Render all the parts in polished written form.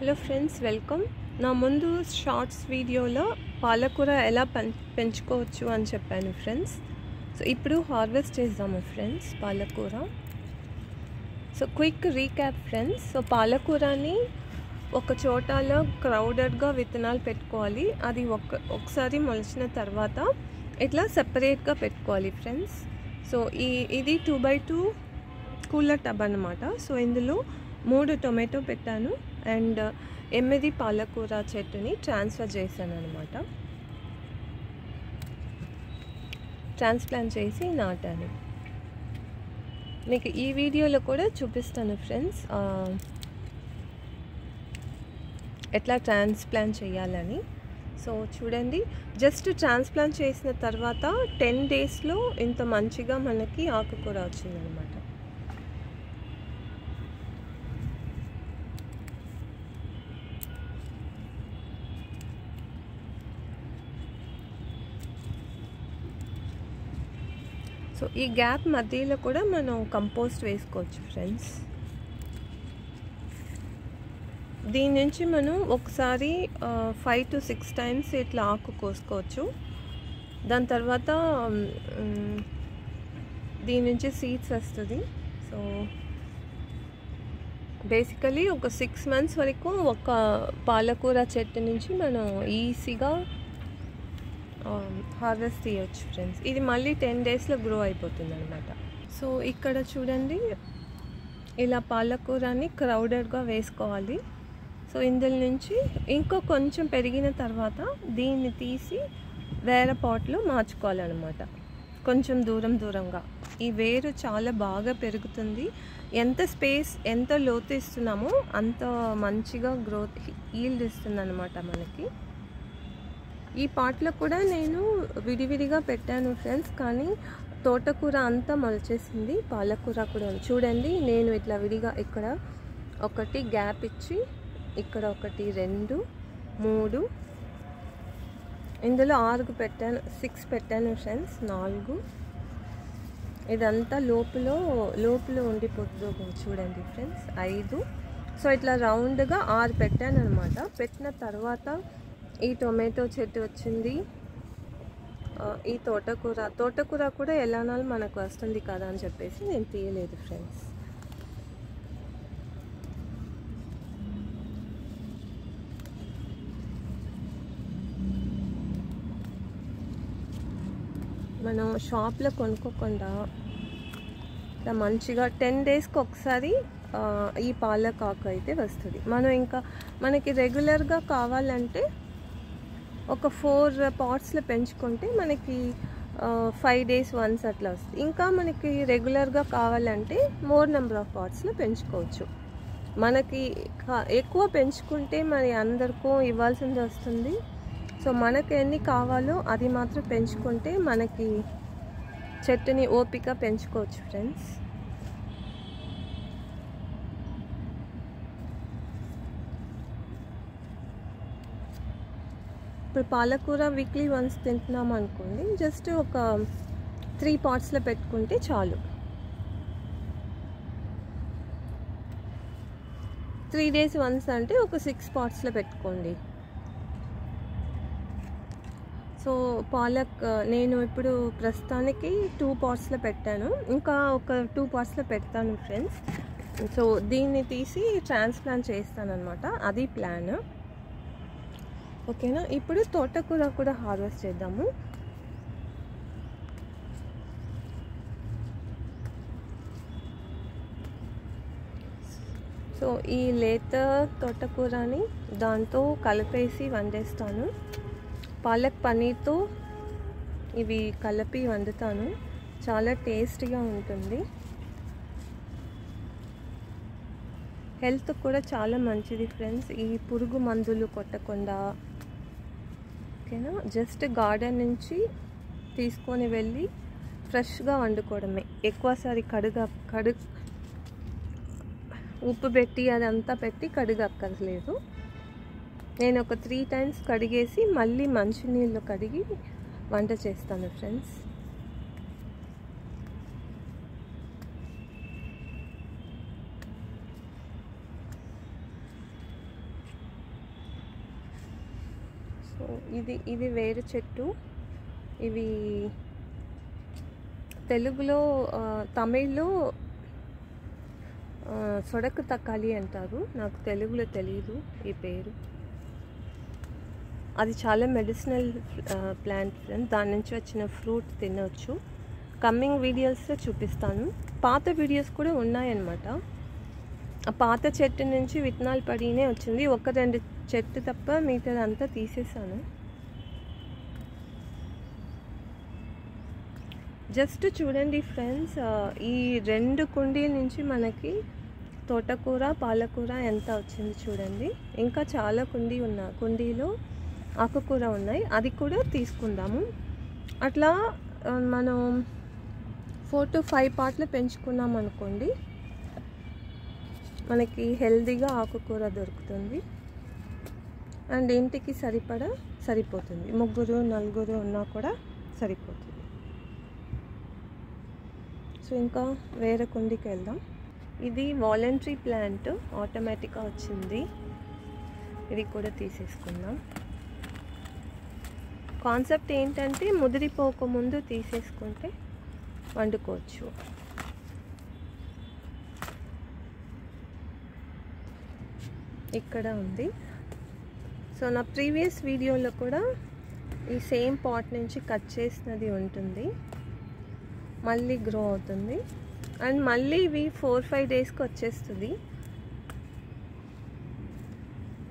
Hello friends, welcome. నా ముందు shorts వీడియోలో పాలకూర ఎలా పెంచుకోవచ్చు అని చెప్పాను ఫ్రెండ్స్. సో ఇప్పుడు హార్వెస్ట్ చేద్దాము ఫ్రెండ్స్ పాలకూర. So quick recap friends. So పాలకూరని ఒక చోటలో క్రౌడెడ్గా విత్తనాలు పెట్టుకోవాలి. అది ఒకసారి మొలిచిన తర్వాత ఇట్లా సెపరేట్గా పెట్టుకోవాలి ఫ్రెండ్స్. సో ఇది 2x2 కూలర్ టబ్ అన్నమాట. సో ఇందులో 3 టొమాటో పెట్టాను అండ్ 8 పాలకూర చెట్టుని ట్రాన్స్ఫర్ చేశాను అనమాట. ట్రాన్స్ప్లాంట్ చేసి నాటాను. మీకు ఈ వీడియోలో కూడా చూపిస్తాను ఫ్రెండ్స్ ఎట్లా ట్రాన్స్ప్లాంట్ చేయాలని. సో చూడండి, జస్ట్ ట్రాన్స్ప్లాంట్ చేసిన తర్వాత 10 డేస్లో ఇంత మంచిగా మనకి ఆకుకూర వచ్చిందనమాట. సో ఈ గ్యాప్ మధ్యలో కూడా మనం కంపోస్ట్ వేసుకోవచ్చు ఫ్రెండ్స్. దీని నుంచి మనం ఒకసారి 5 to 6 టైమ్స్ ఇట్లా ఆకు కోసుకోవచ్చు. దాని తర్వాత దీని నుంచి సీడ్స్ వస్తుంది. సో బేసికలీ ఒక 6 months వరకు ఒక పాలకూర చెట్టు నుంచి మనం ఈజీగా హార్వెస్ట్ చేయొచ్చు ఫ్రెండ్స్. ఇది మళ్ళీ 10 డేస్లో గ్రో అయిపోతుంది అనమాట. సో ఇక్కడ చూడండి, ఇలా పాలకూరని క్రౌడెడ్గా వేసుకోవాలి. సో ఇందులో నుంచి ఇంకో కొంచెం పెరిగిన తర్వాత దీన్ని తీసి వేరే పాట్లో మార్చుకోవాలన్నమాట, కొంచెం దూరంగా. ఈ వేరు చాలా బాగా పెరుగుతుంది. ఎంత లోతు ఇస్తున్నామో అంత మంచిగా గ్రోత్ ఈల్డ్ ఇస్తుంది అనమాట మనకి. ఈ పాట్లో కూడా నేను విడివిడిగా పెట్టాను ఫ్రెండ్స్, కానీ తోటకూర అంతా మొలిచేసింది. పాలకూర కూడా చూడండి, నేను ఇట్లా విడిగా ఇక్కడ ఒకటి గ్యాప్ ఇచ్చి ఇక్కడ 1 2 3 ఇందులో 6 పెట్టాను, 6 పెట్టాను ఫ్రెండ్స్. 4 ఇదంతా లోపల ఉండిపోతుంది చూడండి ఫ్రెండ్స్. 5. సో ఇట్లా రౌండ్గా 6 పెట్టాను అనమాట. పెట్టిన తర్వాత ఈ టొమాటో చెట్టు వచ్చింది. ఈ తోటకూర కూడా ఎలానాలు మనకు వస్తుంది కదా అని చెప్పేసి నేను తీయలేదు ఫ్రెండ్స్. మనం షాప్లో కొనుక్కోకుండా ఇట్లా మంచిగా 10 డేస్కి ఒకసారి ఈ పాలకాకు అయితే వస్తుంది. మనకి రెగ్యులర్గా కావాలంటే ఒక 4 పాట్స్లో పెంచుకుంటే మనకి 5 days వన్స్ అట్లా వస్తుంది. ఇంకా మనకి రెగ్యులర్గా కావాలంటే మోర్ నెంబర్ ఆఫ్ పాట్స్లో పెంచుకోవచ్చు. మనకి ఎక్కువ పెంచుకుంటే మరి అందరికీ ఇవ్వాల్సింది వస్తుంది. సో మనకు ఎన్ని కావాలో అది మాత్రం పెంచుకుంటే మనకి చెట్టుని ఓపిక పెంచుకోవచ్చు ఫ్రెండ్స్. ఇప్పుడు పాలకూర వీక్లీ వన్స్ తింటున్నాం అనుకోండి, జస్ట్ ఒక 3 పాట్స్లో పెట్టుకుంటే చాలు. 3 days వన్స్ అంటే ఒక 6 పాట్స్లో పెట్టుకోండి. సో నేను ఇప్పుడు ప్రస్తుతానికి 2 పాట్స్లో పెట్టాను, ఇంకా ఒక 2 పాట్స్లో పెడతాను ఫ్రెండ్స్. సో దీన్ని తీసి ట్రాన్స్ప్లాంట్ చేస్తాను అనమాట, అది ప్లాన్. ఓకేనా. ఇప్పుడు తోటకూర కూడా హార్వెస్ట్ చేద్దాము. సో ఈ లేత తోటకూరని దాంతో కలిపేసి వండేస్తాను. పాలక్ పనీర్తో ఇవి కలిపి వండుతాను, చాలా టేస్టీగా ఉంటుంది. హెల్త్ కూడా చాలా మంచిది ఫ్రెండ్స్, ఈ పురుగు మందులు కొట్టకుండా. ఓకేనా. జస్ట్ గార్డెన్ నుంచి తీసుకొని వెళ్ళి ఫ్రెష్గా వండుకోవడమే. ఎక్కువసారి ఉప్పు పెట్టి అదంతా పెట్టి కడగక్కర్లేదు. నేను ఒక 3 times కడిగేసి మళ్ళీ మంచినీళ్ళు కడిగి వంట చేస్తాను ఫ్రెండ్స్. సో ఇది వేరు చెట్టు. ఇవి తెలుగులో తమిళ్లో సొడకు తక్కాలి అంటారు. నాకు తెలుగులో తెలియదు ఈ పేరు. అది చాలా మెడిసినల్ ప్లాంట్ ఫ్రెండ్స్. దాని నుంచి వచ్చిన ఫ్రూట్ తినవచ్చు. కమ్మింగ్ వీడియోస్లో చూపిస్తాను. పాత వీడియోస్ కూడా ఉన్నాయన్నమాట. ఆ పాత చెట్టు నుంచి విత్తనాలు పడినే వచ్చింది. 1-2 చెట్టు తప్ప మిగతాదంతా తీసేసాను. జస్ట్ చూడండి ఫ్రెండ్స్, ఈ 2 కుండీల నుంచి మనకి తోటకూర, పాలకూర ఎంత వచ్చింది చూడండి. ఇంకా చాలా కుండీలో ఆకుకూర ఉన్నాయి, అది కూడా తీసుకుందాము. అట్లా మనం 4 to 5 పార్ట్లు పెంచుకున్నాం అనుకోండి, మనకి హెల్తీగా ఆకుకూర దొరుకుతుంది. అండ్ ఇంటికి సరిపోతుంది. 3-4 ఉన్నా కూడా సరిపోతుంది. సో ఇంకా వేరే కుండీకి వెళ్దాం. ఇది వాలంటరీ ప్లాంట్, ఆటోమేటిక్గా వచ్చింది. ఇది కూడా తీసేసుకుందాం. కాన్సెప్ట్ ఏంటంటే ముదిరిపోకముందు తీసేసుకుంటే వండుకోవచ్చు. ఇక్కడ ఉంది. సో నా ప్రీవియస్ వీడియోలో కూడా ఈ సేమ్ పాట్ నుంచి కట్ చేసినది ఉంటుంది. మళ్ళీ గ్రో అవుతుంది. అండ్ మళ్ళీ ఇవి 4-5 డేస్కి వచ్చేస్తుంది.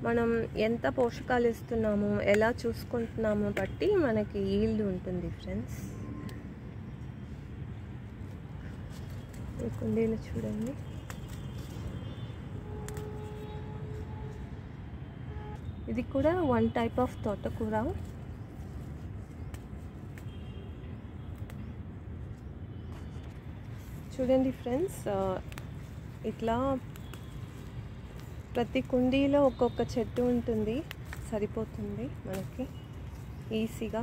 మనం ఎంత పోషకాలు ఇస్తున్నామో, ఎలా చూసుకుంటున్నామో బట్టి మనకి ఈల్డ్ ఉంటుంది ఫ్రెండ్స్. ఈ కుండీలు చూడండి. ఇది కూడా 1 టైప్ ఆఫ్ తోటకూర. చూడండి ఫ్రెండ్స్, ఇట్లా ప్రతి కుండీలో ఒక్కొక్క చెట్టు ఉంటుంది. సరిపోతుంది మనకి ఈజీగా.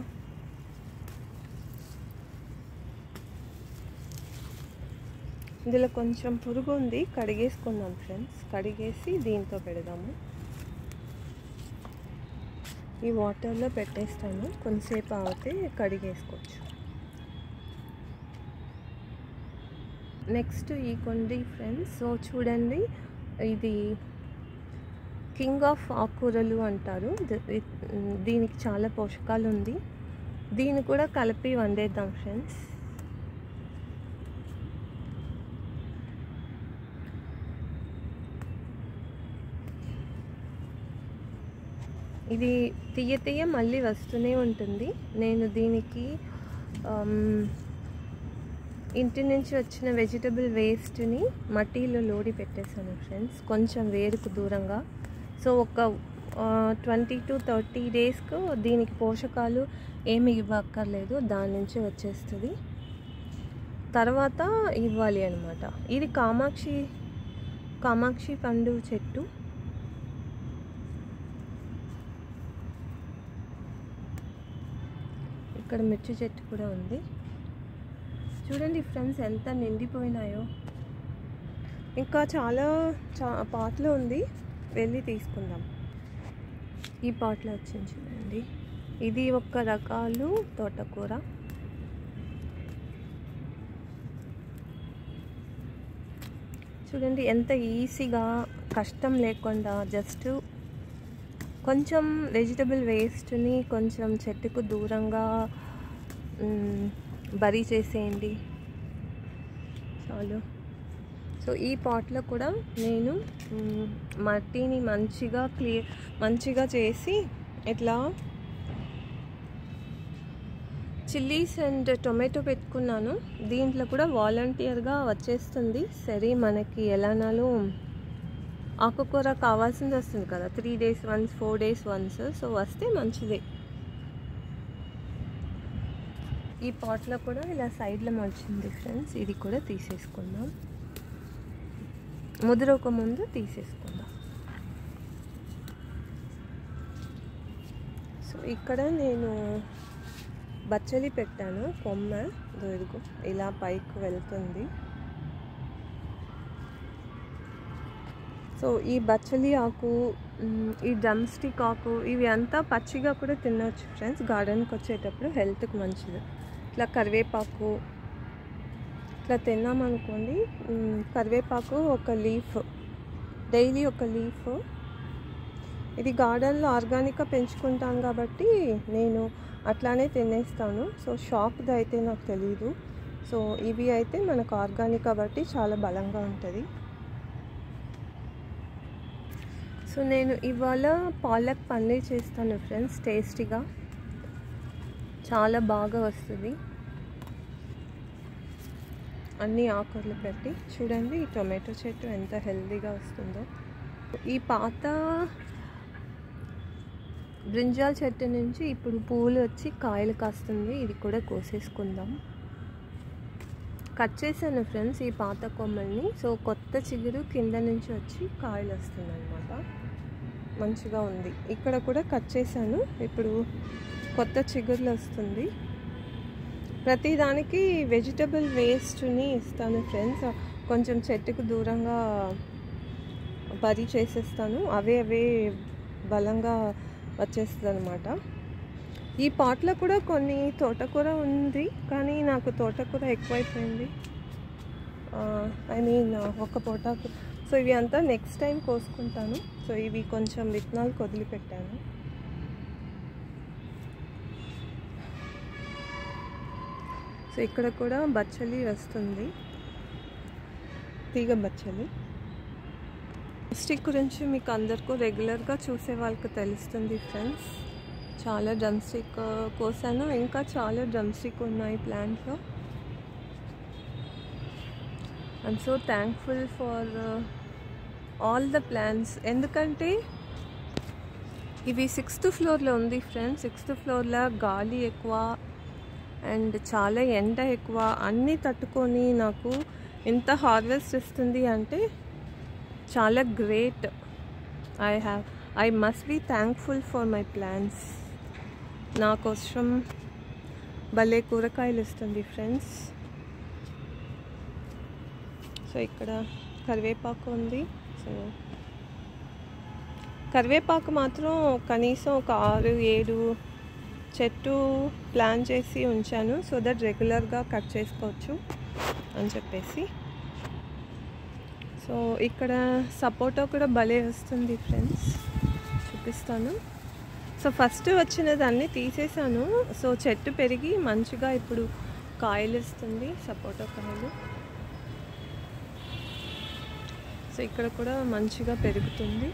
ఇందులో కొంచెం పురుగు ఉంది, కడిగేసుకుందాం ఫ్రెండ్స్. కడిగేసి దీంతో పెడదాము. ఈ వాటర్లో పెట్టేస్తాను, కొంతసేపు ఆగితే కడిగేసుకోవచ్చు. నెక్స్ట్ ఈ కుండీ ఫ్రెండ్స్. సో చూడండి, ఇది కింగ్ ఆఫ్ ఆకుకూరలు అంటారు. దీనికి చాలా పోషకాలు ఉంది. దీన్ని కూడా కలిపి వండేద్దాం ఫ్రెండ్స్. ఇది తీయ మళ్ళీ వస్తూనే ఉంటుంది. నేను దీనికి ఇంటి నుంచి వచ్చిన వెజిటబుల్ వేస్ట్ని మట్టిలో లోడి పెట్టేశాను ఫ్రెండ్స్, కొంచెం వేరుకు దూరంగా. సో ఒక 20 to 30 డేస్కు దీనికి పోషకాలు ఏమి ఇవ్వక్కర్లేదు, దాని నుంచి వచ్చేస్తుంది. తర్వాత ఇవ్వాలి అనమాట. ఇది కామాక్షి పండు చెట్టు. ఇక్కడ మిర్చి చెట్టు కూడా ఉంది. చూడండి ఫ్రెండ్స్, ఎంత నిండిపోయినాయో. ఇంకా చాలా పాట్లో ఉంది, వెళ్ళి తీసుకుందాం. ఈ పాట్లో వచ్చింది చూడండి. ఇది ఒక రకాలు తోటకూర. చూడండి ఎంత ఈజీగా, కష్టం లేకుండా జస్ట్ కొంచెం వెజిటబుల్ వేస్ట్ని కొంచెం చెట్టుకు దూరంగా బరీ చేసేయండి చాలు. సో ఈ పాట్లో కూడా నేను మట్టిని మంచిగా చేసి ఇట్లా చిల్లీస్ అండ్ టొమాటో పెట్టుకున్నాను. దీంట్లో కూడా వాలంటీర్గా వచ్చేస్తుంది. సరే, మనకి ఎలానాలో ఆకుకూర కావాల్సింది వస్తుంది కదా, 3 days once 4 days once. So వస్తే మంచిదే. ఈ పాట్లో కూడా ఇలా సైడ్లో వచ్చింది ఫ్రెండ్స్. ఇది కూడా తీసేసుకుందాం, ముద్రక ముందు తీసేసుకుందాం. సో ఇక్కడ నేను బచ్చలి పెట్టాను, కొమ్మ దొరుకు ఇలా పైకి వెళ్తుంది. సో ఈ బచ్చలి ఆకు, ఈ డ్రమ్ స్టిక్ ఆకు, ఇవి అంతా పచ్చిగా కూడా తినవచ్చు ఫ్రెండ్స్. గార్డెన్కి వచ్చేటప్పుడు హెల్త్కి మంచిది. ఇట్లా కరివేపాకు ఇట్లా తిన్నామనుకోండి. కరివేపాకు ఒక లీఫ్, డైలీ ఒక లీఫ్. ఇది గార్డెన్లో ఆర్గానిక్గా పెంచుకుంటాను కాబట్టి నేను అట్లానే తినేస్తాను. సో షాప్ది అయితే నాకు తెలీదు. సో ఇవి అయితే మనకు ఆర్గానిక్ కాబట్టి చాలా బలంగా ఉంటుంది. సో నేను ఇవాళ పాలక్ పన్నీర్ చేస్తాను ఫ్రెండ్స్. టేస్టీగా చాలా బాగా వస్తుంది. అన్ని ఆకుకూరలు పెట్టి చూడండి. ఈ టొమాటో చెట్టు ఎంత హెల్తీగా వస్తుందో. ఈ పాత బ్రింజాల్ చెట్టు నుంచి ఇప్పుడు పూలు వచ్చి కాయలు కాస్తుంది. ఇది కూడా కోసేసుకుందాం. కట్ చేశాను ఫ్రెండ్స్ ఈ పాత కొమ్మల్ని. సో కొత్త చిగురు కింద నుంచి వచ్చి కాయలు వస్తుంది అన్నమాట. మంచిగా ఉంది. ఇక్కడ కూడా కట్ చేశాను. ఇప్పుడు కొత్త చిగురులు వస్తుంది. ప్రతిదానికి వెజిటబుల్ వేస్ట్ని ఇస్తాను ఫ్రెండ్స్. కొంచెం చెట్టుకు దూరంగా బరీ చేసేస్తాను. అవే బలంగా వచ్చేస్తుంది అనమాట. ఈ పాట్లో కూడా కొన్ని తోటకూర ఉంది, కానీ నాకు తోటకూర ఎక్కువైపోయింది. ఐ మీన్ ఒక పొటాకు. సో ఇవి అంతా నెక్స్ట్ టైం కోసుకుంటాను. సో ఇవి కొంచెం విత్తనాలు వదిలిపెట్టాను. సో ఇక్కడ కూడా బచ్చలి వస్తుంది, తీగ బచ్చలి. స్టిక్ గురించి మీకు అందరికీ రెగ్యులర్గా చూసే వాళ్ళకి తెలుస్తుంది ఫ్రెండ్స్. చాలా డ్రమ్ స్టిక్ కోసాను, ఇంకా చాలా డ్రమ్ స్టిక్ ఉన్నాయి ప్లాంట్లో. I'm so thankful for all the plants. ఎందుకంటే ఇవి 6th ఫ్లోర్లో ఉంది ఫ్రెండ్స్. 6th ఫ్లోర్లో గాలి ఎక్కువ అండ్ చాలా ఎండ ఎక్కువ. అన్నీ తట్టుకొని నాకు ఇంత హార్వెస్ట్ ఇస్తుంది అంటే చాలా great. I must be thankful for my plants. నా కోసం భలే కూరగాయలు ఇస్తుంది ఫ్రెండ్స్. సో ఇక్కడ కరివేపాకు ఉంది. సో కరివేపాకు మాత్రం కనీసం ఒక 6-7 చెట్టు ప్లాన్ చేసి ఉంచాను. సో దట్ రెగ్యులర్గా కట్ చేసుకోవచ్చు అని చెప్పేసి. సో ఇక్కడ సపోటా కూడా భలే వస్తుంది ఫ్రెండ్స్, చూపిస్తాను. సో ఫస్ట్ వచ్చినదాన్ని తీసేసాను. సో చెట్టు పెరిగి మంచిగా ఇప్పుడు కాయలు ఇస్తుంది, సపోటా కాయలు. సో ఇక్కడ కూడా మంచిగా పెరుగుతుంది.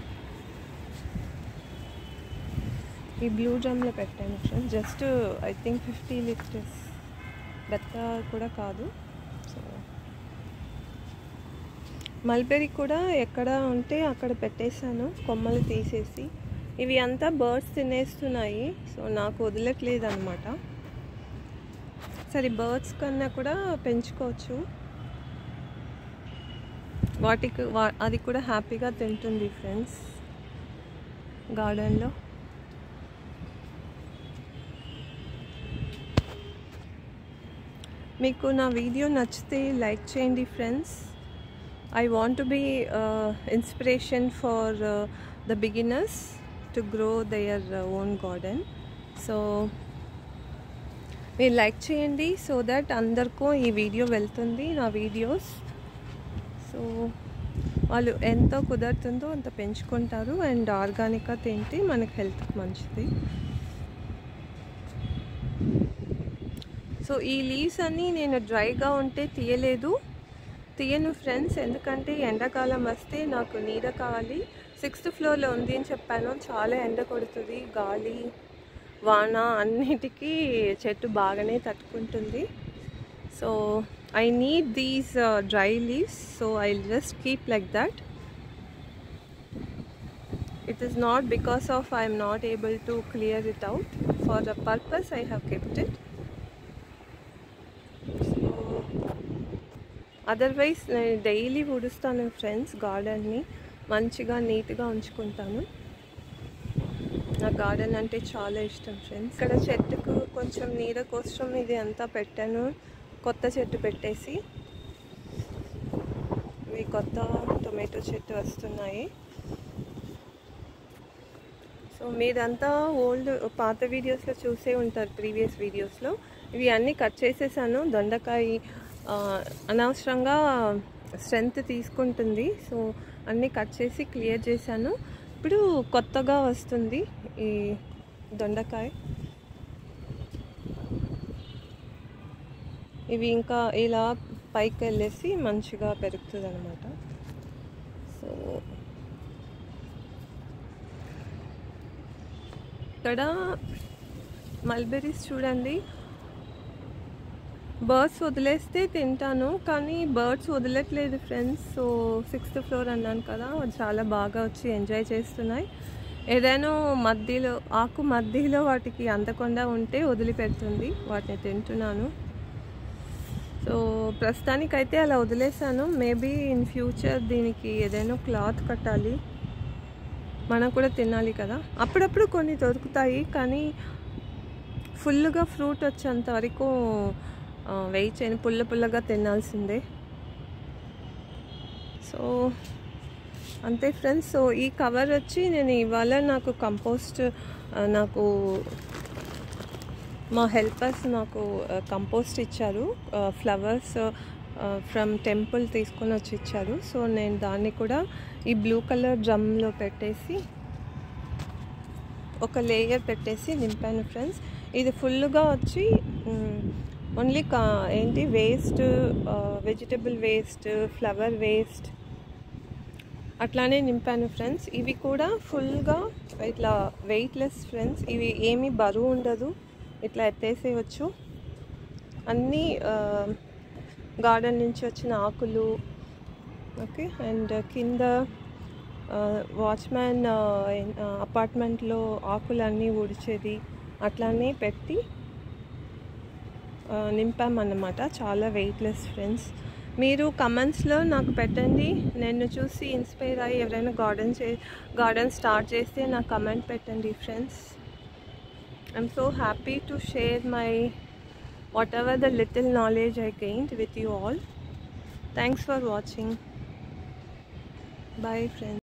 ఈ బ్లూ డ్రమ్లో పెట్టాను friends. Just I think 50 litres, బెత్త కూడా కాదు. సో మల్బెరీ కూడా ఎక్కడ ఉంటే అక్కడ పెట్టేశాను, కొమ్మలు తీసేసి. ఇవి అంతా బర్డ్స్ తినేస్తున్నాయి. సో నాకు వదలట్లేదు అనమాట. సరే బర్డ్స్ కన్నా కూడా పెంచుకోవచ్చు. వాటికి అది కూడా హ్యాపీగా తింటుంది ఫ్రెండ్స్ గార్డెన్లో. మీకు నా వీడియో నచ్చితే లైక్ చేయండి friends. I want to be inspiration for the beginners to grow their own garden. So మీరు లైక్ చేయండి సో దట్ అందరికీ ఈ వీడియో వెళ్తుంది, నా వీడియోస్. సో వాళ్ళు ఎంతో కుదురుతుందో అంత పెంచుకుంటారు. అండ్ ఆర్గానిక్గా తింటే మనకు హెల్త్కి మంచిది. సో ఈ లీవ్స్ అన్నీ నేను డ్రైగా ఉంటే తీయను ఫ్రెండ్స్. ఎందుకంటే ఎండాకాలం వస్తే నాకు నీడ కావాలి. 6th ఫ్లోర్లో ఉంది అని చెప్పాను. చాలా ఎండ కొడుతుంది, గాలి వాన అన్నిటికీ చెట్టు బాగానే తట్టుకుంటుంది. So I need these dry leaves. So I just keep like that. It is not because of I M not able to clear it out. For the purpose I have kept it. Otherwise నేను daily ఊడుస్తాను friends. గార్డెన్ని మంచిగా నీట్గా ఉంచుకుంటాను. నా garden అంటే చాలా ఇష్టం friends. ఇక్కడ చెట్టుకు కొంచెం నీడ కోసం ఇది అంతా పెట్టాను, కొత్త చెట్టు పెట్టేసి. మళ్ళీ కొత్త టొమాటో చెట్టు వస్తున్నాయి. సో మీరంతా పాత వీడియోస్లో చూసే ఉంటారు, ప్రీవియస్ వీడియోస్లో. ఇవి అన్నీ కట్ చేసేసాను. దొండకాయ అనవసరంగా స్ట్రెంత్ తీసుకుంటుంది, సో అన్నీ కట్ చేసి క్లియర్ చేశాను. ఇప్పుడు కొత్తగా వస్తుంది ఈ దొండకాయ. ఇవి ఇంకా ఇలా పైకి వెళ్ళేసి మంచిగా పెరుగుతుంది అన్నమాట. సో ఇక్కడ మల్బెరీస్ చూడండి, బర్డ్స్ వదిలేస్తే తింటాను, కానీ బర్డ్స్ వదిలేట్లేదు ఫ్రెండ్స్. సో 6th ఫ్లోర్ అన్నాను కదా, చాలా బాగా వచ్చి ఎంజాయ్ చేస్తున్నాయి. ఏదైనా ఆకు మధ్యలో వాటికి అందకుండా ఉంటే వదిలిపెడుతుంది, వాటిని తింటున్నాను. సో ప్రస్తుతానికైతే అలా వదిలేసాను. మేబీ ఇన్ ఫ్యూచర్ దీనికి ఏదైనా క్లాత్ కట్టాలి, మనం కూడా తినాలి కదా. అప్పుడప్పుడు కొన్ని దొరుకుతాయి, కానీ ఫుల్గా ఫ్రూట్ వచ్చేంత వరకు వెయిట్ చేయను, పుల్లగా తినాల్సిందే. సో అంతే ఫ్రెండ్స్. సో ఈ కవర్ వచ్చి నేను ఇవాళ నాకు మా హెల్పర్స్ నాకు కంపోస్ట్ ఇచ్చారు, ఫ్లవర్స్ ఫ్రమ్ టెంపుల్ తీసుకొని వచ్చి ఇచ్చారు. సో నేను దాన్ని కూడా ఈ బ్లూ కలర్ డ్రమ్లో పెట్టేసి ఒక లేయర్ పెట్టేసి నింపాను ఫ్రెండ్స్. ఇది ఫుల్గా వచ్చి only waste, vegetable waste, flower waste అట్లానే నింపాను ఫ్రెండ్స్. ఇవి కూడా ఫుల్గా ఇట్లా వెయిట్లెస్ ఫ్రెండ్స్, ఇవి ఏమీ బరువు ఉండదు, ఇట్లా ఎత్తేసేయచ్చు. అన్నీ గార్డెన్ నుంచి వచ్చిన ఆకులు. ఓకే, అండ్ కింద వాచ్మ్యాన్ అపార్ట్మెంట్లో ఆకులన్నీ ఊడ్చేది అట్లానే పెట్టి నింపామన్నమాట. చాలా వెయిట్లెస్ ఫ్రెండ్స్. మీరు కమెంట్స్లో నాకు పెట్టండి, నేను చూసి ఇన్స్పైర్ అయ్యి ఎవరైనా గార్డెన్ స్టార్ట్ చేస్తే నాకు కమెంట్ పెట్టండి friends. I'm so happy to share whatever the little knowledge I gained with you all. Thanks for watching. Bye friends.